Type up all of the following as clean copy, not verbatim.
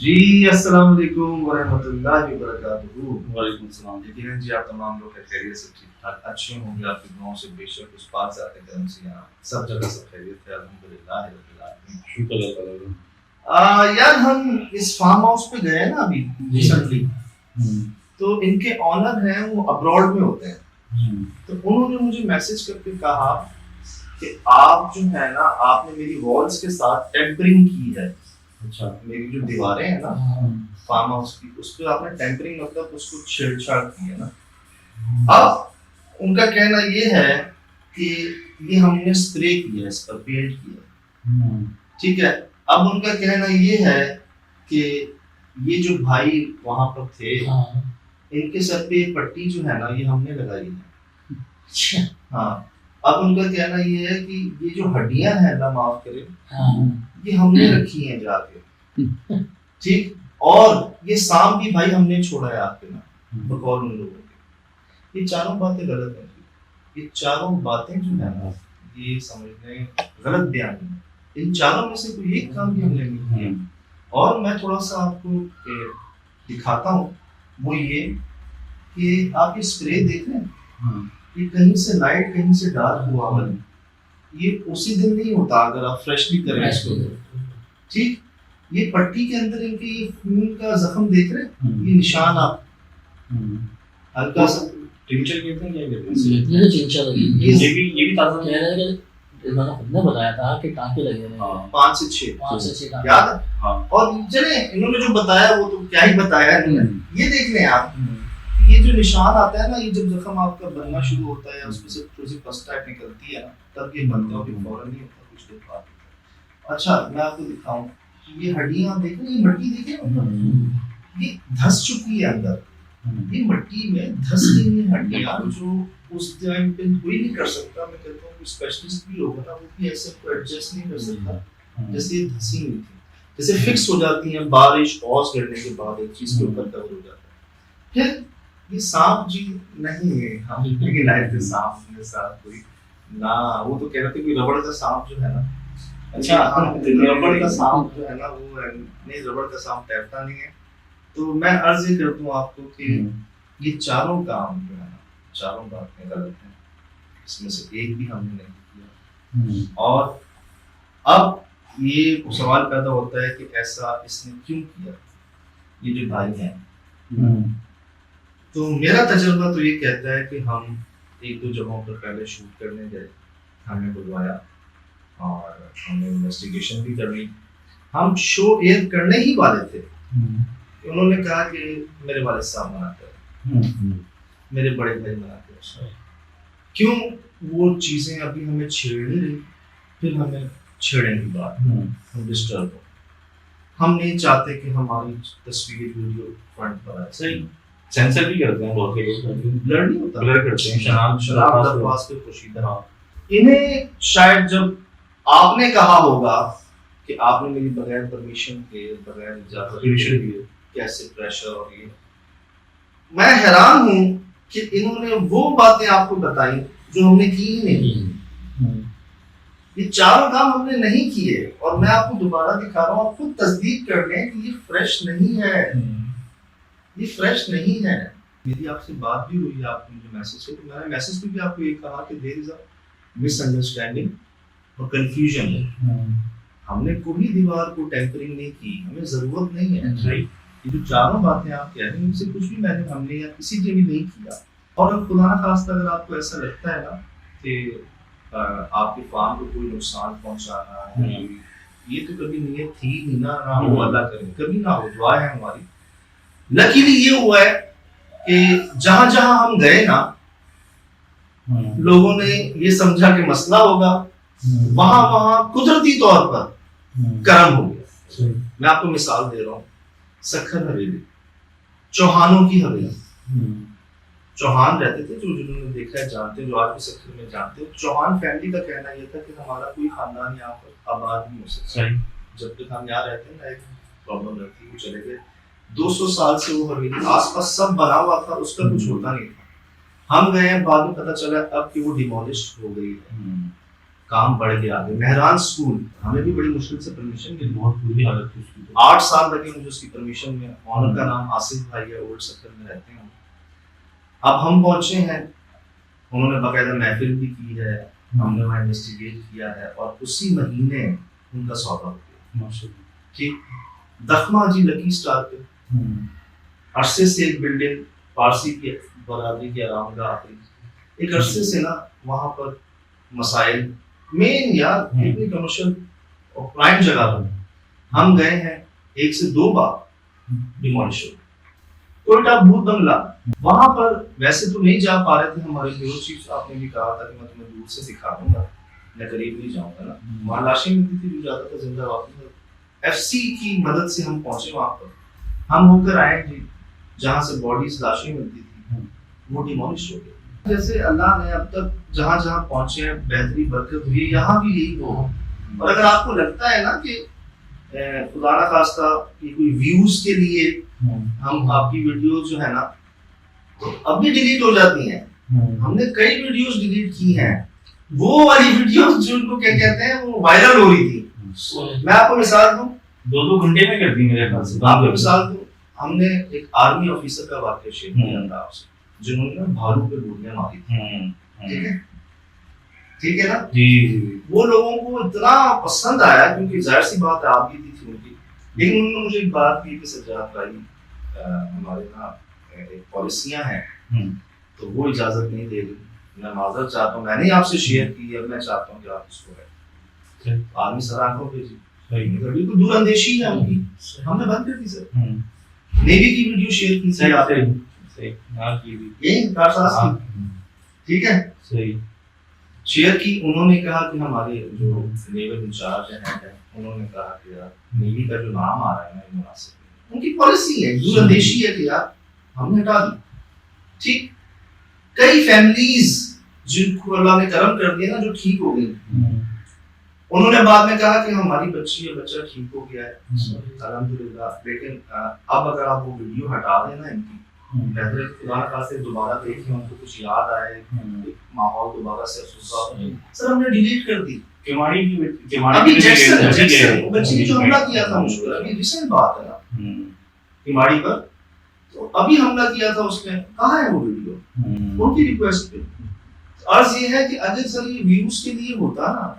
جی السلام علیکم ورحمۃ اللہ وبرکاتہ۔ وعلیکم السلام۔ یقیناً جی آپ تمام لوگ خیریت سے ٹھیک ٹھاک اچھے ہوں گے، آپ کی دعاؤں سے بے شک اس پاک ذات کرم سے یہاں سب جگہ سب خیریت ہے، الحمدللہ رب العالمین۔ شکر اللہ تعالیٰ۔ یار ہم اس فارم ہاؤس پہ گئے نا ابھی ریسنٹلی، تو ان کے آنر ہیں وہ ابراڈ میں ہوتے ہیں، تو انہوں نے مجھے میسج کر کے کہا کہ آپ جو ہے نا آپ نے میری والز کے ساتھ ٹیمپرنگ کی ہے۔ اچھا، میری جو دیواریں ہیں نا فارم ہاؤس کی، اس پہ آپ نے ٹیمپرنگ مطلب اس کو چھیڑ چھاڑ کی ہے نا۔ اب ان کا کہنا یہ ہے کہ یہ ہم نے اسپرے کیا ہے، اس پر پینٹ کیا ہے، ٹھیک ہے۔ اب ان کا کہنا یہ ہے کہ یہ جو بھائی وہاں پر تھے ان کے سر پہ یہ پٹی جو ہے نا یہ ہم نے لگائی ہے۔ ہاں، اب ان کا کہنا یہ ہے کہ یہ جو ہڈیاں ہیں اللہ معاف کرے یہ ہم نے رکھی ہیں جا کے، ٹھیک، اور یہ سام بھی بھائی ہم نے چھوڑا ہے آپ کے نا بقول ان لوگوں کے۔ یہ چاروں باتیں غلط ہیں، یہ چاروں باتیں جو ہے نا یہ سمجھنے غلط بیان ہیں، ان چاروں میں سے کوئی ایک کام بھی ہم نے نہیں کیا۔ اور میں تھوڑا سا آپ کو دکھاتا ہوں، وہ یہ کہ آپ یہ اسپرے دیکھ رہے ہیں، یہ کہیں سے لائٹ کہیں سے ڈارک ہوا ہوا ہے، یہ اسی دن نہیں ہوتا اگر آپ فریشلی کریں اس کو، ٹھیک۔ یہ پٹی کے اندر ان کے یہ خون کا زخم دیکھ رہے ہیں، یہ نشان آپ ہلکا سا ٹینچر کہتے ہیں، کیا کہتے یہ یہ بھی تازہ کہہ رہے ہیں کہ میں نے خود نے بتایا تھا کہ ٹانکے لگے رہے ہیں 5 سے 6 ٹانکے یاد ہے۔ اور چلیں انہوں نے جو بتایا وہ تو کیا ہی بتایا انہوں نے، یہ دیکھ لیں آپ، یہ جو نشان آتا ہے نا، یہ جب زخم آپ کا بننا شروع ہوتا ہے، اس میں سے تھوڑی سی پس ٹائپ نکلتی ہے نا، تب یہ بنتا ہے، اور یہ فوراً نہیں ہوتا، کچھ دیر بعد ہوتا ہے۔ اچھا میں آپ کو دکھاؤں، یہ ہڈیاں دیکھیں، یہ مٹی دیکھیں، یہ دھس چکی ہے اندر، یہ مٹی میں دھس گئی ہیں ہڈیاں، جو اس ٹائم پہ کوئی نہیں کر سکتا۔ میں کہتا ہوں کہ اسپیشلسٹ بھی ہوگا نا وہ بھی ایسے کو ایڈجسٹ نہیں کر سکتا جیسے یہ دھسی ہوئی تھی، جیسے فکس ہو جاتی ہیں بارش اوس گرنے کے بعد ایک چیز کے اوپر کور ہو جاتا ہے۔ پھر یہ سانپ جی نہیں ہے، ہم لیکن لائف کے سانپ میرے ساتھ کوئی نہ، وہ تو کہہ رہے تھے کوئی ربڑ کا سانپ جو ہے نا، اچھا ربڑ کا سانپ جو ہے نا وہ نہیں، ربڑ کا سانپ تیرتا نہیں ہے۔ تو میں عرض یہ کرتا ہوں آپ کو کہ یہ چاروں کام جو ہے نا، چاروں باتیں غلط ہیں، اس میں سے ایک بھی ہم نے نہیں کیا۔ اور اب یہ سوال پیدا ہوتا ہے کہ ایسا اس نے کیوں کیا، یہ جو بھائی ہیں۔ تو میرا تجربہ تو یہ کہتا ہے کہ ہم ایک دو جگہوں پر پہلے شوٹ کرنے گئے، ہمیں بلوایا اور ہم نے انویسٹیگیشن بھی کر لی، ہم شو ایئر کرنے ہی والے تھے، انہوں نے کہا کہ میرے والد صاحب منع کریں، میرے بڑے بھائی منع کریں، کیوں وہ چیزیں ابھی ہمیں چھیڑ نہیں رہی، پھر ہمیں چھیڑیں گی بات، ہم ڈسٹرب ہو، ہم نہیں چاہتے کہ ہماری تصویر ویڈیو فرنٹ پر آئے، صحیح سینسر بھی کرتے ہیں بہت لوگ، بلر نہیں ہوتا، بلر کرتے ہیں، شراب درخواست کے پوشیدہ۔ انہیں شاید جب آپ نے کہا ہوگا کہ آپ نے میری بغیر پرمیشن کے، بغیر اجازت کے کیسے پریشر، اور یہ میں حیران ہوں کہ انہوں نے وہ باتیں آپ کو بتائیں جو ہم نے کی ہی نہیں۔ یہ چاروں کام ہم نے نہیں کیے، اور میں آپ کو دوبارہ دکھا رہا ہوں، آپ خود تصدیق کر لیں کہ یہ فریش نہیں ہے، یہ فریش نہیں ہے۔ میری آپ سے بات بھی ہوئی، آپ نے جو میسج سے، تو میں نے میسج میں بھی آپ کو یہ کہا کہ دیر از اے مس انڈرسٹینڈنگ اور کنفیوژن ہے، ہم نے کوئی دیوار کو ٹیمپرنگ نہیں کی، ہمیں ضرورت نہیں ہے۔ یہ جو چاروں باتیں آپ کہہ رہے ہیں ان سے کچھ بھی میں نے، ہم نے یا کسی نے بھی نہیں کیا۔ اور خدا نہ خواستہ اگر آپ کو ایسا لگتا ہے نا کہ آپ کے فارم کو کوئی نقصان پہنچانا ہے، یہ تو کبھی نیت تھی نہیں نا، نہ ہو، اللہ کرے کبھی نہ ہو، دعا ہے ہماری۔ لکیلی یہ ہوا ہے کہ جہاں جہاں ہم گئے نا، لوگوں نے یہ سمجھا کہ مسئلہ ہوگا، وہاں وہاں قدرتی طور پر کرم ہو گیا۔ میں آپ کو مثال دے رہا ہوں، سکھر حویلی، چوہانوں کی حویلی، چوہان رہتے تھے، جو جنہوں نے دیکھا ہے جانتے ہیں، جو آج بھی سکھر میں جانتے ہیں۔ چوہان فیملی کا کہنا یہ تھا کہ ہمارا کوئی خاندان یہاں پر آباد نہیں ہو سکتا، جب تک ہم یہاں رہتے ہیں نا ایک پرابلم رہتی ہے، وہ چلے گئے 200 سال سے وہ حویلی آس پاس سب بنا ہوا تھا، اس کا کچھ ہوتا نہیں تھا۔ ہم گئے ہیں، بعد میں پتہ چلا اب کہ وہ ڈیمولش ہو گئی ہے، کام بڑھ گیا آگے. مہران اسکول ہمیں بھی بڑی مشکل سے پرمیشن ملی, بہت بری حالت تھی اس کی. 8 سال لگے مجھے اس کی پرمیشن میں. آنر کا نام آصف بھائی ہے, اولڈ سرکل میں رہتے ہیں. اب ہم پہنچے ہیں, انہوں نے باقاعدہ محفل بھی کی ہے, ہم نے وہاں انویسٹیگیٹ کیا ہے, اور اسی مہینے ان کا سودا ہو گیا. ٹھیک, دخمہ جی لکی اسٹار پہ عرصے سے ایک بلڈنگ پارسی کی برادری کی آرام گاہ آتی, ایک عرصے سے نا وہاں پر مسائل مین یار اتنی کمرشل اور پرائم جگہ پر ہم گئے ہیں 1 سے 2 بار ڈیمولش ہو. کوئٹہ بھوت بنگلہ وہاں پر ویسے تو نہیں جا پا رہے تھے, ہمارے بیورو چیف صاحب نے بھی کہا تھا کہ میں تمہیں دور سے دکھا دوں گا, میں قریب نہیں جاؤں گا نا. وہاں لاشیں ملتی تھی, جو جاتا تھا زندہ واپس. ایف سی کی مدد سے ہم پہنچے وہاں پر, ہم ہو کر آئے جی جہاں سے باڈیز لاشیں ملتی تھی وہ ڈیمولش ہو گئی. جیسے اللہ نے اب تک جہاں جہاں پہنچے ہیں بہتری برکت ہوئی, یہاں بھی یہی ہو. اور اگر آپ کو لگتا ہے نا کہ خدا نہ خواستہ کہ کوئی ویوز کے لیے ہم آپ کی ویڈیوز جو ہے نا تو اب بھی ڈیلیٹ ہو جاتی ہیں, ہم نے کئی ویڈیوز ڈیلیٹ کی ہیں, وہ والی ویڈیوز جو ان کو کیا کہتے ہیں وہ وائرل ہو رہی تھی. میں آپ کو مثال دوں, 2 گھنٹے میں کرتی میرے خیال سے. آپ کو مثال دوں, ہم نے ایک آرمی آفیسر کا واقعہ شیئر کیا تھا آپ سے, جنہوں نے بھالو پہ گولیاں ماری تھی. ٹھیک ہے, ٹھیک ہے نا جی. وہ لوگوں کو اتنا پسند آیا کیونکہ ظاہر سی بات ہے آپ کی تھی ان کی, لیکن انہوں نے مجھے ایک بات کی کہ سجاد بھائی ہمارے یہاں ایک پالیسیاں ہیں تو وہ اجازت نہیں دے رہی. میں معذرت چاہتا ہوں, میں نے آپ سے شیئر کی ہے, میں چاہتا ہوں کہ آپ اس کو ہے آرمی سراہوں پہ جی بالکل دور اندیشی ہے ان کی, ہم نے بند کر دی سر. نیوی کی ویڈیو شیئر کی تھی آپ نے, یہی کارساز کی, ٹھیک ہے صحیح شیئر کی. انہوں نے کہا کہ ہمارے جو نیول انچارج ہیں انہوں نے کہا کہ یار نیوی کا جو نام آ رہا ہے نا مناسب, ان کی پالیسی ہے دور اندیشی ہے کہ یار ہم نے ہٹا دی. ٹھیک, کئی فیملیز جن کو اللہ نے کرم کر دیا نا جو ٹھیک ہو گئی, انہوں نے بعد میں کہا کہ ہماری بچی یا بچہ ٹھیک ہو گیا ہے الحمدللہ. لیکن اب اگر آپ وہ ویڈیو ہٹا دیں نا ان کی, بہتر ہے خدا نہ خواستہ دوبارہ دیکھیں, ان کو کچھ یاد آئے, ماحول دوبارہ سے افسوس. سر ہم نے ڈیلیٹ کر دی. ابھی جیکسن بچی نے جو حملہ کیا تھا مجھ پر, ابھی ریسنٹ بات ہے نا کماڑی پر, تو ابھی حملہ کیا تھا اس نے, کہاں ہے وہ ویڈیو ان کی ریکویسٹ پہ. عرض یہ ہے کہ اگر سر یہ ویوز کے لیے ہوتا نا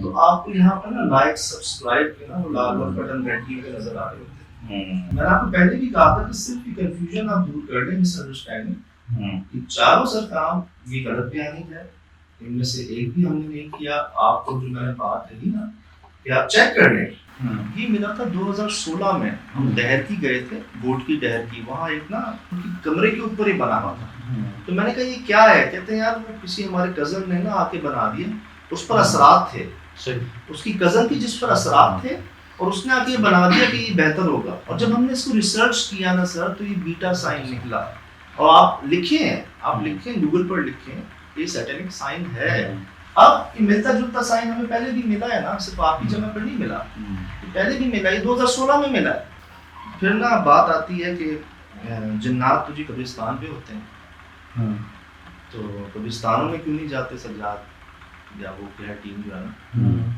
تو آپ کو یہاں پر نا لائک سبسکرائب کے نا وہ لال لال بٹن گھنٹی پہ نظر آ رہے ہوتے. میں نے آپ کو پہلے بھی کہا تھا کہ صرف یہ کنفیوژن آپ دور کر لیں, مس انڈرسٹینڈنگ, کہ چاروں سر کام یہ غلط بیانی ہے, ان میں سے ایک بھی ہم نے نہیں کیا. آپ کو جو میں نے بات کہی نا کہ آپ چیک کر لیں, یہ ملا تھا 2016 میں, ہم ڈہر کی گئے تھے, بوٹ کی ڈہر کی, وہاں ایک نا ان کی کمرے کے اوپر ہی بنا ہوا تھا. تو میں نے کہا یہ کیا ہے, کہتے ہیں یار وہ کسی ہمارے کزن نے نا آ کے بنا دیا, اس پر اثرات تھے, اس کی کزن تھی جس پر اثرات تھے, اور اس نے آ کے بنا دیا کہ یہ بہتر ہوگا. اور جب ہم نے اس کو ریسرچ کیا نا سر تو یہ بیٹا سائن نکلا. اور آپ لکھیں گوگل پر لکھیں, یہ سیٹینک سائن ہے. اب یہ ملتا جلتا سائن ہمیں پہلے بھی ملا ہے نا, صرف آپ کی جگہ پر نہیں ملا, پہلے بھی ملا, یہ 2016 میں ملا ہے. پھر نا بات آتی ہے کہ جنات تو جی قبرستان پہ ہوتے ہیں, تو قبرستانوں میں کیوں نہیں جاتے سجاد یا وہ کیا ٹیم جو ہے نا.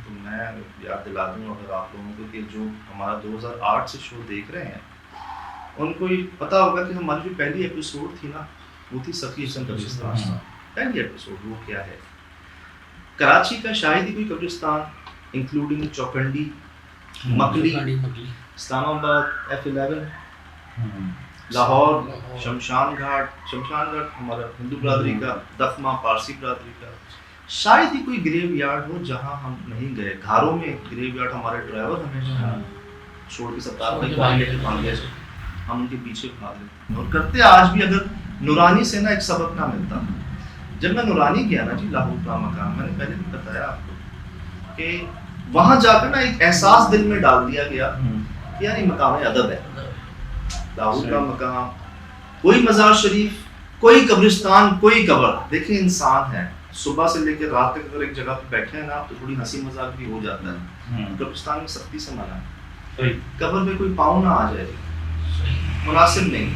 تو میں یاد دلا دوں اگر آپ لوگوں کو کہ جو ہمارا 2008 سے شو دیکھ رہے ہیں ان کو یہ پتا ہوگا کہ ہماری جو پہلی ایپیسوڈ تھی نا وہ تھی سخی حسن قبرستان. پہلی ایپیسوڈ وہ کیا ہے, کراچی کا شاہدی کوئی قبرستان انکلوڈنگ چوکنڈی, مکلی, اسلام آباد F11, لاہور, شمشان گھاٹ ہمارا ہندو برادری کا, دفمہ پارسی برادری کا. شاید ہی کوئی گریو یارڈ ہو جہاں ہم نہیں گئے. گھاروں میں گریو یارڈ ہمارے ڈرائیور ہمیشہ چھوڑ کے ستار بھاگ گئے, ہم ان کے پیچھے بھاگ لیتے اور کرتے آج بھی. اگر نورانی سے نا ایک سبق نہ ملتا, جب میں نورانی گیا نا جی لاہور کا مقام, میں نے پہلے بھی بتایا آپ کو کہ وہاں جا کر نا ایک احساس دل میں ڈال دیا گیا کہ یار یہ مقام ادب ہے. لاہور کا مقام, کوئی مزار شریف, کوئی قبرستان, کوئی قبر, دیکھیں انسان ہے, صبح سے لے کے رات تک اگر ایک جگہ پہ بیٹھے ہیں نا تو تھوڑی ہنسی مذاق بھی ہو جاتا ہے. قبرستان میں سختی سے منع ہے, قبر پہ کوئی پاؤں نہ آ جائے, مناسب نہیں.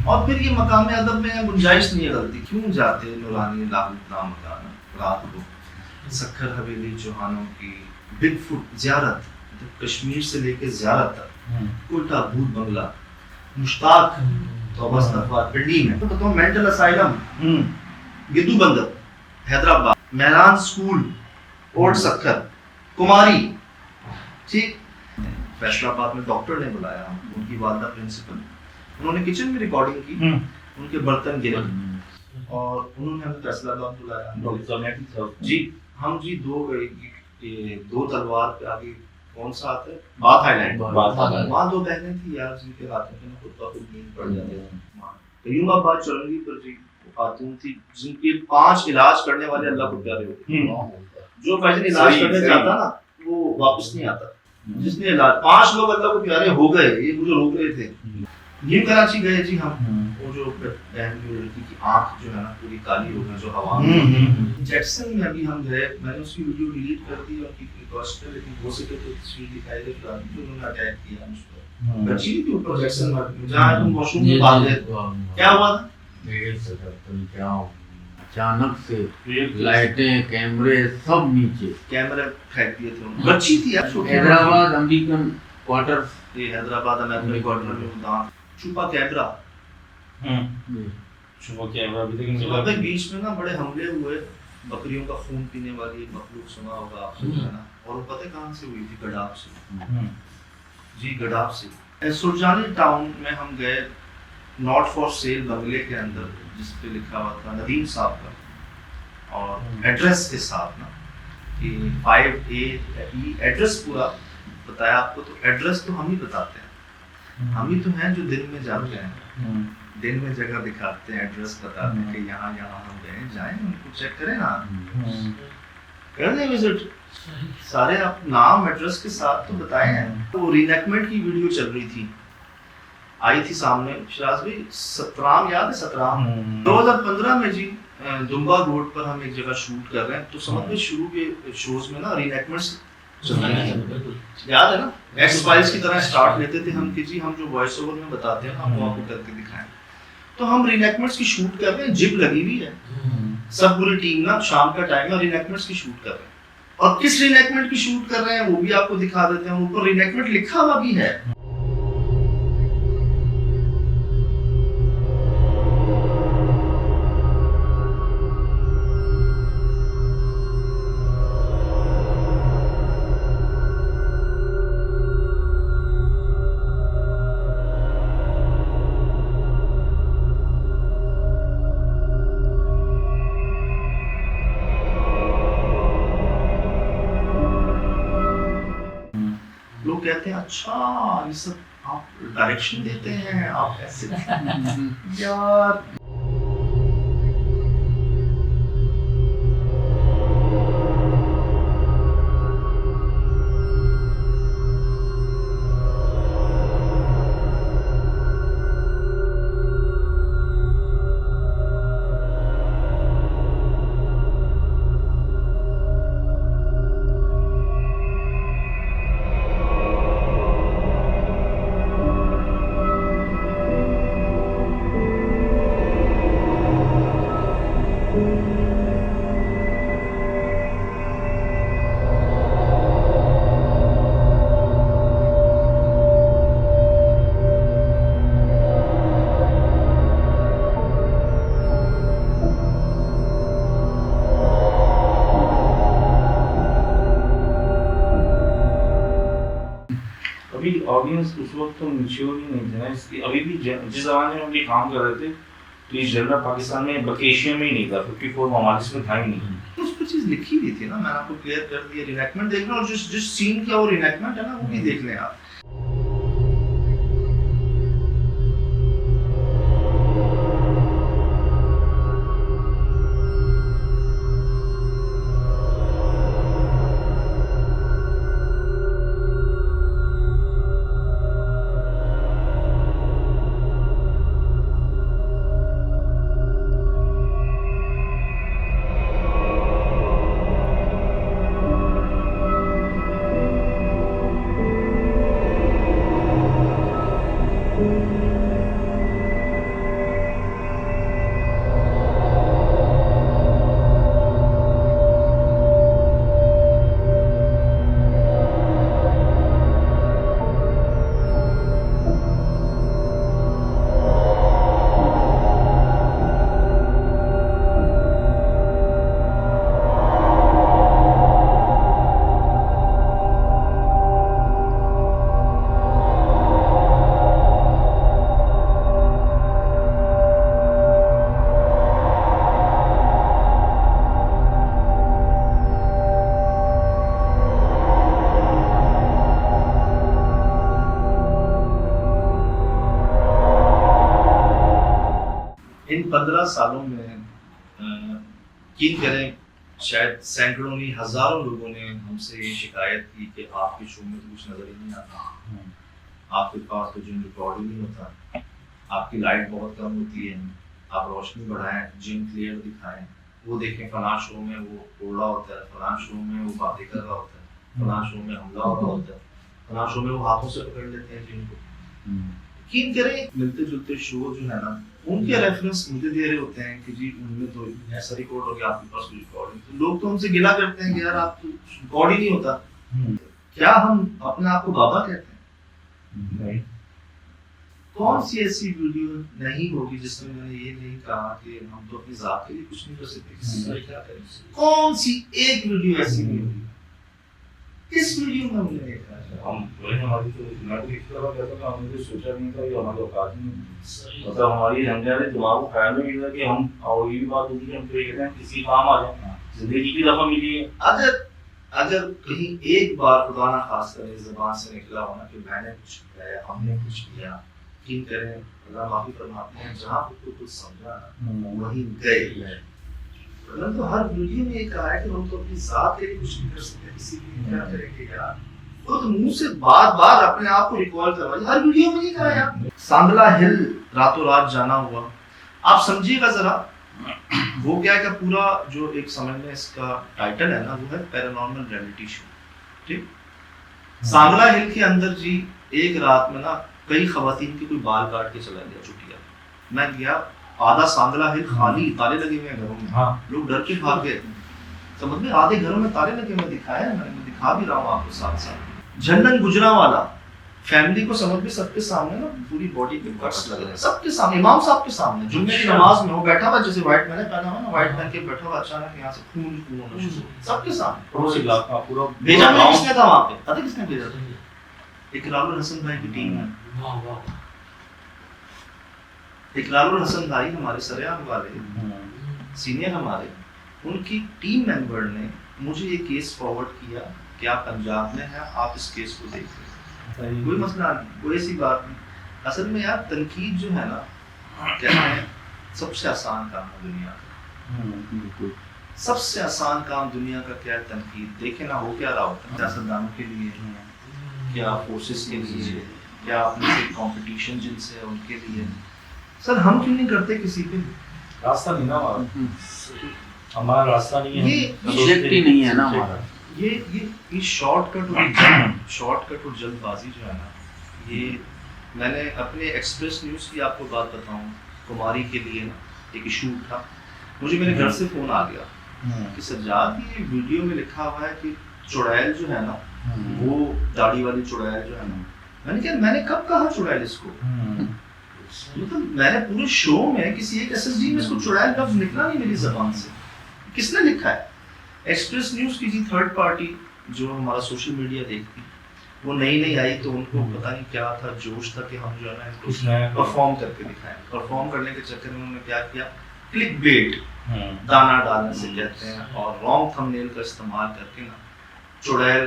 اور پھر یہ مقام ادب میں گنجائش نہیں ہے غلطی, کیوں جاتے نورانی لاہور کا مقام رات کو. سکھر حویلی چوہانوں کی بگ فٹ زیارت کشمیر سے لے کے زیارت تک کوئٹہ بھوت بنگلہ مشتاق توبہ استغفار پنڈی میں بتاؤں مینٹل اسائلم گدو بندر حیدرآباد مہران اسکول اولڈ سکھر کماری ٹھیک فیصل آباد میں ڈاکٹر نے بلایا ان کی والدہ پرنسپل انہوں نے کچن میں ریکارڈنگ کی ان کے برتن گرے اور انہوں نے ہمیں فیصل آباد بلایا جی ہم جی دو تلوار پہ آگے کون سا آتا ہے بات ہائی لینڈ وہاں دو بہنیں تھی یار جن کے ہاتھوں میں خود کا خود نیند پڑ جاتی ہے قیوم آباد چورنگی پر جی خاتون تھی جن کے 5 علاج کرنے والے اللہ کو پیارے ہوتے جو پیشنٹ علاج کرنے جاتا نا وہ واپس نہیں آتا جس نے علاج 5 لوگ اللہ کو پیارے ہو گئے یہ مجھے روک رہے تھے نیو کراچی گئے جی ہم وہ جو بہن کی لڑکی کی آنکھ جو ہے نا پوری کالی ہو گئی جو ہوا میں جیکسن میں ابھی ہم گئے میں نے اس کی ویڈیو ڈیلیٹ کر دی اور کی ریکویسٹ کر لیکن ہو سکے تو تصویر دکھائی دے جو انہوں نے اٹیک کیا مجھ پر بچی کے اوپر جیکسن میں جہاں تم واش روم میں باندھے کیا ہوا تھا اچانک سے لائٹیں کیمرے سب نیچے کیمرے پھینک دیے تھے بچی تھی حیدرآباد امریکن کوارٹر یہ حیدرآباد امریکن کوارٹر میں دان چھپا کیمرہ شبہ کیمرہ بھی لیکن مطلب بیچ میں نا بڑے حملے ہوئے بکریوں کا خون پینے والی مخلوق سنا ہوگا آپ نے نا اور وہ پتہ کہاں سے ہوئی تھی گڈاف سے جی گڈاف سے سرجانی ٹاؤن میں ہم گئے ناٹ فار سیل بنگلے کے اندر جس پہ لکھا ہوا تھا ندیم صاحب کا اور ایڈریس کے ساتھ نا کہ 5A ایڈریس پورا بتایا آپ کو تو ایڈریس تو ہم ہی بتاتے ہیں ہم ہی تو ہیں جو دن میں جاتے ہیں دن میں جگہ دکھاتے ہیں ایڈریس بتاتے ہیں کہ یہاں یہاں ہم گئے جائیں ان کو چیک کریں نا کر دیں وزٹ سارے آپ نام ایڈریس کے ساتھ تو بتائے ہیں وہ ری انیکٹمنٹ کی ویڈیو چل رہی تھی آئی تھی سامنے شراز بھائی سترام یاد ہے سترام 2015 میں جی دمبا روڈ پر ہم ایک جگہ شوٹ کر رہے ہیں تو سمجھ میں شروع کے شوز میں نا ری انیکٹمنٹس یاد ہے نا ایکس فائلز کی طرح سٹارٹ لیتے تھے ہم کہ جی ہم جو وائس اوور میں بتاتے ہیں ہم وہ آپ کو کر کے دکھائیں تو ہم ری انیکٹمنٹس کی شوٹ کر رہے ہیں جب لگی ہوئی ہے سب پوری ٹیم نا شام کا ٹائم ہے ری انیکٹمنٹس کی شوٹ کر رہے ہیں اور کس ری انیکٹمنٹ کی شوٹ کر رہے ہیں وہ بھی آپ کو دکھا دیتے ہیں اوپر ری انیکٹمنٹ لکھا ہوا بھی ہے لوگ کہتے ہیں اچھا یہ سب آپ ڈائریکشن دیتے ہیں آپ ایسے یار ابھی آڈینس اس وقت تو میچیور ہی نہیں تھے نا اس کی ابھی بھی جس زمانے میں ہم یہ کام کر رہے تھے تو یہ جنرل پاکستان میں ویکیشن میں ہی نہیں تھا 54 ممالک میں تھا ہی نہیں اس پہ چیز لکھی ہوئی تھی نا میں نے آپ کو کلیئر کر دیا ری انیکٹمنٹ دیکھ لیں اور جس سین کا وہ ری انیکٹمنٹ ہے نا وہ بھی دیکھ لیں آپ 15 سالوں میں یقین کریں شاید سینکڑوں نہیں ہزاروں لوگوں نے ہم سے یہ شکایت کی کہ آپ کے شو میں تو کچھ نظر ہی نہیں آتا، آپ کے پاس تو جم ریکارڈ ہی نہیں ہوتا، آپ کی لائٹ بہت کم ہوتی ہے، آپ روشنی بڑھائیں، جم کلیئر دکھائیں، وہ دیکھیں فلاں شو میں وہ اوڑا ہوتا ہے، فلاں شو میں وہ باتیں کر رہا ہوتا ہے، فلاں شو میں حملہ ہو رہا ہوتا ہے، فلاں شو میں وہ ہاتھوں سے پکڑ لیتے ہیں جن کو۔ یقین کریں ملتے جلتے شو جو ہے نا ان کے ریفرنس مجھے دے رہے ہوتے ہیں کہ جی ان میں تو ایسا ریکارڈ ہو گیا، آپ کے پاس کوئی ریکارڈ نہیں، تو لوگ تو ہم سے گلا کرتے ہیں کہ یار آپ کو ریکارڈ ہی نہیں ہوتا۔ کیا ہم اپنے آپ کو بابا کہتے ہیں؟ نہیں۔ کون سی ایسی ویڈیو نہیں ہوگی جس میں نے یہ نہیں کہا کہ ہم تو اپنی ذات کے لیے کچھ نہیں کر سکتے، کسی سے کیا کریں؟ کون سی ایک ویڈیو ایسی نہیں ہوگی؟ کس ویڈیو میں ہم نے دیکھا؟ ہم ہماری تو میں بھی اس طرح کہتا تھا، ہم نے سوچا نہیں تھا کہ ہمارے اوقات نہیں، مطلب ہماری ہمارے دماغ کو خیال نہیں ملا کہ ہم، اور یہ بھی بات ہوتی ہے ہم پھر کہتے ہیں کسی کام آ جائیں، زندگی کی دفعہ ملی ہے۔ اگر کہیں ایک بار خدا نہ خاص کرے زبان سے نکلا ہونا کہ میں نے کچھ کیا یا ہم نے کچھ کیا، یقین کریں اللہ معافی فرماتے ہیں، جہاں خود کو کچھ سمجھا وہیں گئے۔ ہم تو ہر ویڈیو میں یہ کہا ہے کہ ہم تو اپنی ذات کے لیے کچھ نہیں کر سکتے، کسی کے لیے کیا کریں گے یار؟ خود منہ سے بار بار اپنے آپ کو ریکال کروائیے، ہر ویڈیو میں نہیں کہا یار۔ سانگلا ہل راتوں رات جانا ہوا، آپ سمجھیے گا ذرا، وہ کیا ہے کہ پورا جو ایک سمجھ میں اس کا ٹائٹل ہے نا وہ ہے پیرانارمل ریئلٹی شو، ٹھیک؟ سانگلا ہل کے اندر جی ایک رات میں نا کئی خواتین کے کوئی بال کاٹ کے چلا گیا چٹیا، میں گیا آدھا سانگلا ہل خالی، تالے لگے ہوئے ہیں گھروں میں، لوگ ڈر کے بھاگ گئے، سمجھ میں آدھے گھروں میں تالے لگے ہوئے دکھایا ہے، میں دکھا بھی رہا ہوں آپ کو ساتھ ساتھ۔ جھنڈن گجرانوالا فیملی کو سمجھ میں سب کے سامنے نا پوری باڈی پہ کٹس لگ رہے ہیں، سب کے سامنے، امام صاحب کے سامنے، جمعے کی نماز میں وہ بیٹھا ہوا جیسے وائٹ میں نے پہنا ہوا نا، وائٹ پہن کے بیٹھا ہوا، اچانک یہاں سے خون ہونا شروع، سب کے سامنے، پڑوسی علاقہ پورا بھیجا میں کس نے تھا وہاں پہ؟ پتہ کس نے بھیجا تھا؟ اقرار الحسن بھائی کی ٹیم ہے۔ اقرار الحسن بھائی ہمارے سریعام والے سینئر ہمارے، ان کی ٹیم ممبر نے مجھے یہ کیس فارورڈ کیا کہ آپ پنجاب میں ہیں، آپ اس کیس کو دیکھ لیں، کوئی مسئلہ نہیں، کوئی ایسی بات نہیں۔ اصل میں یار تنقید جو ہے نا کہتے ہیں سب سے آسان کام ہے دنیا کا، سب سے آسان کام دنیا کا کیا ہے؟ تنقید۔ دیکھیں نا ہو کیا رہا ہوتا ہے سیاستدانوں کے لیے، کیا فورسز کے لیے، کیا اپنے سے کمپٹیشن جن سے ہے ان کے لیے۔ سر ہم کیوں نہیں کرتے کسی پہ؟ راستہ نہیں نا ہمارا راستہ نہیں ہے، سبجیکٹ ہی نہیں ہے نا ہمارا۔ یہ شارٹ کٹ اور جلد بازی جو ہے نا، یہ میں نے اپنے ایکسپریس نیوز کی آپ کو بات بتاؤں، کماری کے لیے نا ایک ایشو تھا، مجھے میرے گھر سے فون آ گیا کہ سجاد یہ ویڈیو میں لکھا ہوا ہے کہ چڑیل جو ہے نا وہ داڑھی والی چڑیل جو ہے نا، میں نے کہا میں نے کب کہا چڑیل اس کو؟ مطلب میں نے پورے شو میں کسی ایک ایس ایس ڈی میں اس کو چڑیل لفظ نکلا نہیں میری زبان سے، کس نے لکھا ہے؟ ایکسپریس نیوز کی جی تھرڈ پارٹی جو ہمارا سوشل میڈیا دیکھتی، وہ نئی آئی تو ان کو پتہ نہیں کیا تھا، جوش تھا کہ ہم جو ہے نا اس کو پرفارم کر کے دکھائیں۔ پرفارم کرنے کے چکر میں انہوں نے کیا کیا، کلک بیٹ، دانا ڈالنے سے کہتے ہیں، اور رانگ تھم نیل کا استعمال کر کے نا چڑیل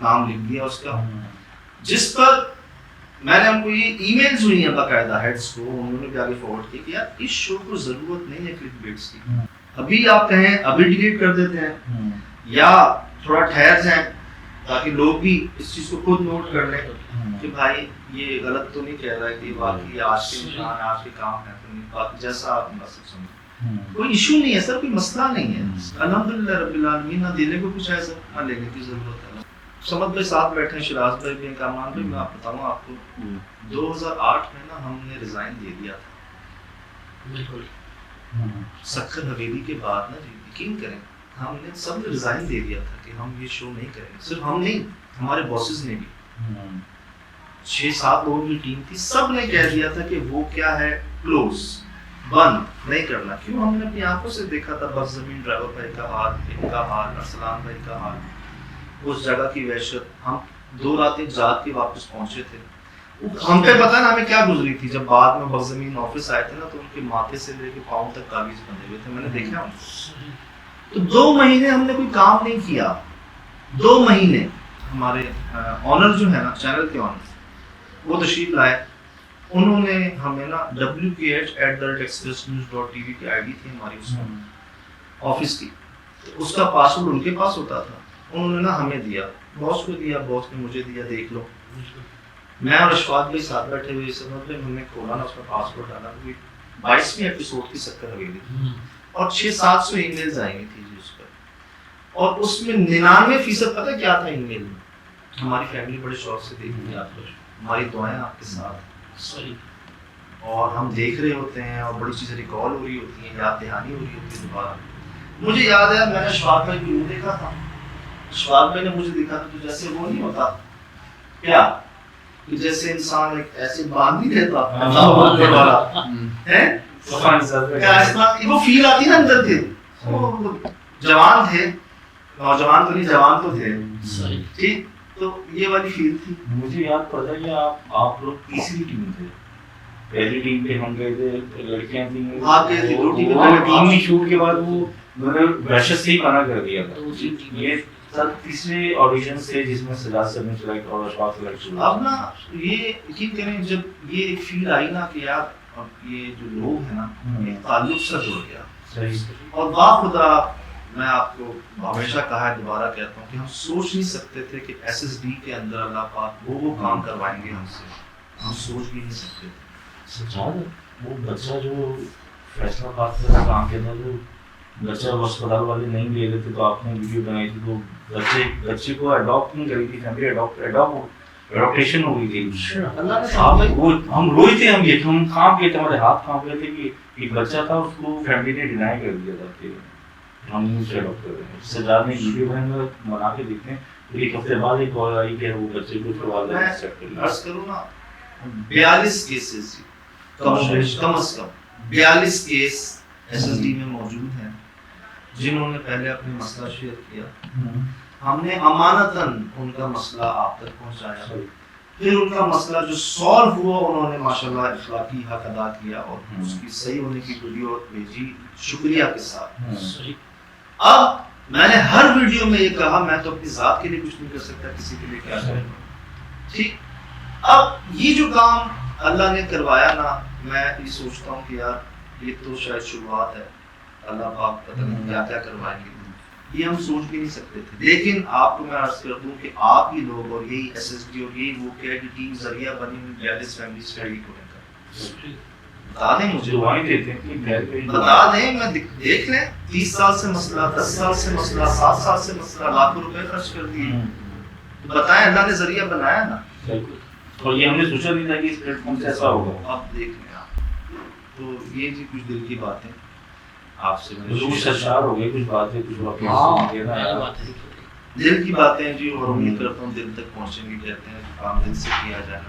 نام لکھ دیا اس کا، جس پر میں نے ان کو یہ ای میلز ہوئی ہیں باقاعدہ ہیڈس کو، انہوں نے بھی آگے فارورڈ کی کہ یار اس شو کو ضرورت نہیں ہے کلک بیٹس کی، ابھی آپ کہیں ابھی ڈیلیٹ کر دیتے ہیں یا تھوڑا ٹھہر جائیں تاکہ لوگ بھی اس چیز کو خود نوٹ کر لیں کہ بھائی یہ غلط تو نہیں کہہ رہا ہے کہ واقعی آج کے انسان آج کے کام ہے تو نہیں، باقی جیسا آپ مناسب سمجھیں، کوئی ایشو نہیں ہے سر، کوئی مسئلہ نہیں ہے، الحمدللہ رب العالمین، نہ دینے کو کچھ ایسا نہ لینے کی ضرورت ہے۔ سمجھ بھائی ساتھ بیٹھے ہیں، شراز بھائی بھی ہیں، کامران بھائی، میں آپ بتاؤں آپ کو 2008 میں نا ہم نے ریزائن دے دیا تھا، بالکل سکھر حویلی کے بعد نا جی یقین کریں ہم نے سب نے ریزائن دے دیا تھا کہ ہم یہ شو نہیں کریں گے، صرف ہم نہیں ہمارے باسز نے بھی 6-7 لوگوں کی ٹیم تھی، سب نے کہہ دیا تھا کہ وہ کیا ہے کلوز، بند نہیں کرنا۔ کیوں؟ ہم نے اپنی آنکھوں سے دیکھا تھا بس زمین ڈرائیور بھائی کا حال، ان کا حال، ارسلان بھائی کا حال، اس جگہ کی وحشت۔ ہم 2 راتیں جاگ کے واپس پہنچے تھے، ہم پہ پتہ نا ہمیں کیا گزری تھی، جب بعد میں بغزمین آفس آئے تھے نا تو ان کے ماتھے سے لے کے پاؤں تک تعویذ بندھے ہوئے تھے، میں نے دیکھا ان کو۔ تو 2 مہینے ہم نے کوئی کام نہیں کیا، 2 مہینے۔ ہمارے آنر جو ہے نا چینل کے آنر وہ تشریف لائے، انہوں نے ہمیں نا WKH@expressnews.tv کی آئی ڈی تھی ہماری اس میں آفس کی، اس کا پاسورڈ ان کے پاس ہوتا تھا، انہوں نے نا ہمیں دیا، باس کو دیا، باس نے مجھے دیا، دیکھ لو۔ میں اور اشفاق بھائی ساتھ بیٹھے ہوئے سمجھ لیں ہم نے کھولا نا اس کا پاسورڈ ڈالا، 22ویں ایپیسوڈ کی سکر ہوئی اور 600-700 ای میلز آئی ہوئی تھی جی اس پر، اور اس میں 99% پتہ کیا تھا ای میل میں؟ ہماری فیملی بڑے شوق سے دیکھ رہی ہے آپ کو، ہماری دعائیں آپ کے ساتھ، اور ہم دیکھ رہے ہوتے ہیں اور بڑی چیزیں ریکال ہو رہی ہوتی ہیں، یاد دہانی ہو رہی ہوتی ہے دوبارہ۔ مجھے یاد ہے میں نے اشفاق بھائی کو یوں دیکھا تھا، اشفاق بھائی نے مجھے دیکھا تو جیسے وہ نہیں ہوتا کیا کہ جیسے انسان ایک ایسے باندھ نہیں رہتا وہ فیل آتی ہے نا اندر سے، جوان تھے، نوجوان تو نہیں جوان تو تھے ٹھیک، تو یہ والی فیل تھی۔ مجھے یاد پڑتا ہے کہ آپ لوگ تیسری ٹیم تھے، پہلی ٹیم پہ ہم گئے تھے، لڑکیاں تھیں، آپ گئے تھے، دو ٹیمیں، ٹیم میں شوٹ کے بعد وہ وحشت سے ہی پناہ کر دیا تھا۔ یہ تیسرے آڈیشن سے جس میں سجاد سر نے سلیکٹ اور اشفاق سلیکٹ ہوا۔ اب نا یہ یقین کریں جب یہ ایک فیل آئی نا کہ یار اب یہ جو لوگ ہیں نا ایک تعلق سے جڑ گیا، اور باخدا میں آپ کو ہمیشہ کہا ہے، دوبارہ کہتا ہوں کہ ہم سوچ نہیں سکتے تھے کہ SSD کے اندر اللہ پاک وہ کام کروائیں گے ہم سے، ہم سوچ بھی نہیں سکتے تھے۔ سجاد وہ بچہ جو فیصلہ بات سے کام کیا تھا، جو بچہ وہ اسپتال والے نہیں لے رہے تھے تو آپ نے ویڈیو بنائی تھی، تو بچے کو اڈاپٹ نہیں کری تھی، فیملی اڈاپٹیشن ہو گئی تھی۔ اللہ نے ہم روئے تھے، ہم کانپ گئے تھے، ہمارے ہاتھ کانپ گئے تھے کہ ایک بچہ تھا اس کو فیملی نے ڈینائی کر دیا تھا کہ ہم اسے اڈاپٹ کر رہے ہیں۔ سجاد نے ویڈیو بنا کے دیکھتے ہیں، ایک ہفتے بعد ایک کال آئی کہ وہ بچے کو والے ایکسیپٹ کر لیا۔ عرض کروں نا 42 کیسز کم از کم 42 کیس SSD میں موجود ہیں جنہوں نے پہلے اپنے مسئلہ شیئر کیا، ہم نے امانتاً ان کا مسئلہ آپ تک پہنچایا، پھر ان کا مسئلہ جو سالو ہوا انہوں نے ماشاءاللہ اخلاقی حق ادا کیا اور اس کی صحیح ہونے کی ویڈیو بھیجی شکریہ کے ساتھ۔ اب میں نے ہر ویڈیو میں یہ کہا میں تو اپنی ذات کے لیے کچھ نہیں کر سکتا، کسی کے لیے کیا کروں ٹھیک۔ اب یہ جو کام اللہ نے کروایا نا، میں یہ سوچتا ہوں کہ یار یہ تو شاید شروعات ہے، اللہ پاک پتہ نہیں کیا کیا کروائیں گے، یہ ہم سوچ بھی نہیں سکتے تھے۔ لیکن آپ کو میں عرض کر دوں کہ آپ ہی لوگ اور یہی SSD اور یہی وہ کیا کہ ٹیم ذریعہ بنی ہوئی 42 فیملیز کا ایک ہونے کا، بتا دیں مجھے، دعائیں دیتے ہیں کہ بتا دیں، میں دیکھ لیں 30 سال سے مسئلہ، 10 سال سے مسئلہ، 7 سال سے مسئلہ، لاکھوں روپے خرچ کر دیے، بتائیں اللہ نے ذریعہ بنایا نا، اور یہ ہم نے سوچا نہیں تھا کہ اس پلیٹ فارم سے ایسا ہوگا۔ اب دیکھ لیں آپ۔ تو یہ جی کچھ دل کی باتیں آپ سے روح سرشار ہو گئی، کچھ باتیں کچھ دل کی باتیں جی، اور امید کرتا ہوں دل تک پہنچیں گی۔ کہتے ہیں کام دل سے کیا جائے